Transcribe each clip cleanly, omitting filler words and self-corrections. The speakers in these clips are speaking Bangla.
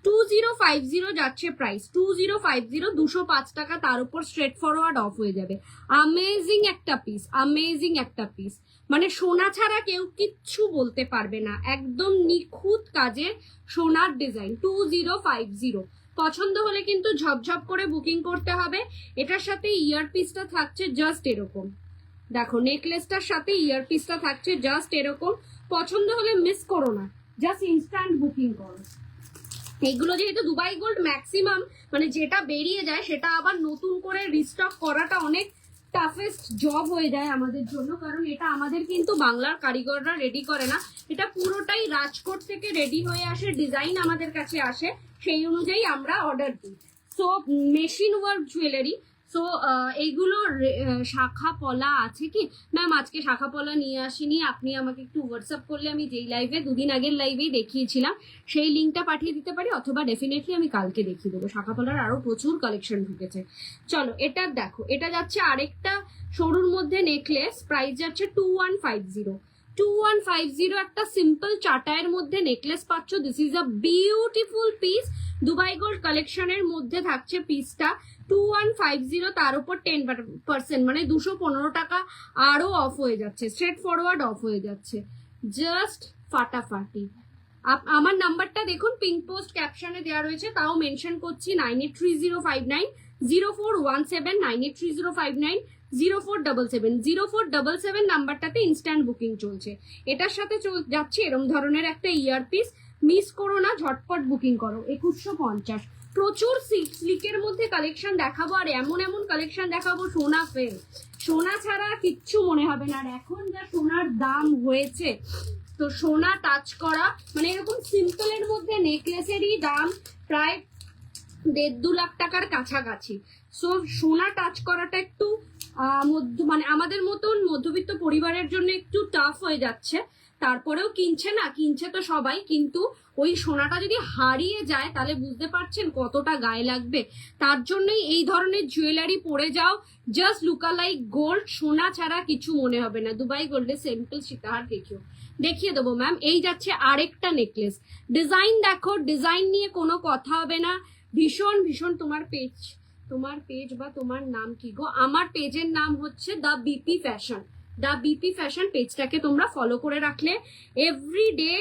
2050 যাচ্ছে প্রাইস, 2050, 205 টাকা, তার উপর স্ট্রেট ফরওয়ার্ড অফ হয়ে যাবে। অ্যামেজিং একটা পিস, অ্যামেজিং একটা পিস, মানে সোনা ছাড়া কেউ কিচ্ছু বলতে পারবে না, একদম নিখুঁত কাজের সোনার ডিজাইন। 2050 পছন্দ হলে কিন্তু ঝপঝপ করে বুকিং করতে হবে। এটার সাথে ইয়ার পিসটা থাকছে জাস্ট এরকম, দেখো নেকলেসটার সাথে ইয়ার পিসটা থাকছে জাস্ট এরকম। পছন্দ হলে মিস করো না, জাস্ট ইনস্ট্যান্ট বুকিং করো। এইগুলো যেহেতু দুবাই গোল্ড ম্যাক্সিমাম মানে যেটা বেরিয়ে যায় সেটা আবার নতুন করে রিস্টক করাটা অনেক টাফেস্ট জব হয়ে যায় আমাদের জন্য, কারণ এটা আমাদের কিন্তু বাংলার কারিগররা রেডি করে না, এটা পুরোটাই রাজকোট থেকে রেডি হয়ে আসে, ডিজাইন আমাদের কাছে আসে, সেই অনুযায়ী আমরা অর্ডার দিই। So machine work jewellery. So এইগুলো শাখা পলা আছে কি ম্যাম? আজকে শাখা পলা নিয়ে আসিনি, আপনি আমাকে একটু হোয়াটসঅ্যাপ করলে আমি যেই লাইভে দুদিন আগের লাইভেই দেখিয়েছিলাম সেই লিঙ্কটা পাঠিয়ে দিতে পারি, অথবা ডেফিনেটলি আমি কালকে দেখিয়ে দেবো। শাখা পলার আরো প্রচুর কালেকশন ঢুকেছে। চলো এটা দেখো, এটা যাচ্ছে আরেকটা সরুর মধ্যে নেকলেস, প্রাইস যাচ্ছে 2150। 2150 একটা সিম্পল চাটায়ের মধ্যে নেকলেস পাচ্ছ। This is a beautiful piece, Dubai gold কালেকশনের মধ্যে থাকছে পিসটা। 2150, তার উপর 10% মানে 215 টাকা আরো অফ হয়ে যাচ্ছে, স্ট্রেট ফরওয়ার্ড অফ হয়ে যাচ্ছে, জাস্ট ফাটাফাটি। আমার নাম্বারটা দেখুন, পিঙ্ক পোস্ট ক্যাপশনে দেওয়া রয়েছে, তাও মেনশন করছি 9830590417, 9830590477, 0477 নাম্বারটাতে ইনস্ট্যান্ট বুকিং চলছে। এটার সাথে যাচ্ছে এরম ধরনের একটা ইয়ারপিস, মিস করো না, ঝটপট বুকিং করো। 2150, প্রচুর সিল্কের মধ্যে কালেকশন দেখাবো, আর এমন এমন কালেকশন দেখাবো সোনা ফেল, সোনা ছাড়া কিচ্ছু মনে হবে না। আর এখন যা সোনার দাম হয়েছে, তো সোনা টাচ করা মানে এরকম সিম্পলের মধ্যে নেকলেসেরই দাম প্রায় 1.5-2 লাখ টাকার কাছাকাছি। সো সোনা টাচ করাটা একটু মানে আমাদের মতন মধ্যবিত্ত পরিবারের জন্য একটু টাফ হয়ে যাচ্ছে। তারপরেও কিনছে তো সবাই, কিন্তু ওই সোনাটা যদি হারিয়ে যায় তাহলে বুঝতে পারছেন কতটা গায়ে লাগবে। তার জন্যই এই ধরনের জুয়েলারি পরে যাও, জাস্ট লুকা লাইক গোল্ড, সোনা ছাড়া কিছু মনে হবে না। দুবাই গোল্ডের সিম্পল সীতাহার দেখিয়ে দেবো ম্যাম। এই যাচ্ছে আরেকটা নেকলেস, ডিজাইন দেখো, ডিজাইন নিয়ে কোনো কথা হবে না, ভীষণ ভীষণ। তোমার পেজ বা তোমার নাম কি গো? আমার পেজের নাম হচ্ছে the BP fashion. The BP fashion পেজটাকে তোমরা ফলো করে রাখলে এভরিডে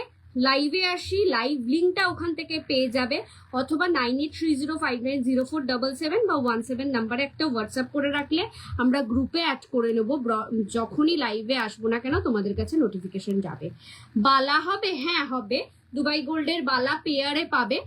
লাইভে আসি, লাইভ লিঙ্কটা ওখান থেকে পেয়ে যাবে, অথবা 9830590477 বা 17 নাম্বারে একটা হোয়াটসঅ্যাপ করে রাখলে আমরা গ্রুপে অ্যাড করে নেব। যখনই লাইভে আসবো না কেন তোমাদের কাছে নোটিফিকেশন যাবে। বালা হবে? হ্যাঁ হবে, দুবাই গোল্ডের বালা পেয়ারে পাবে।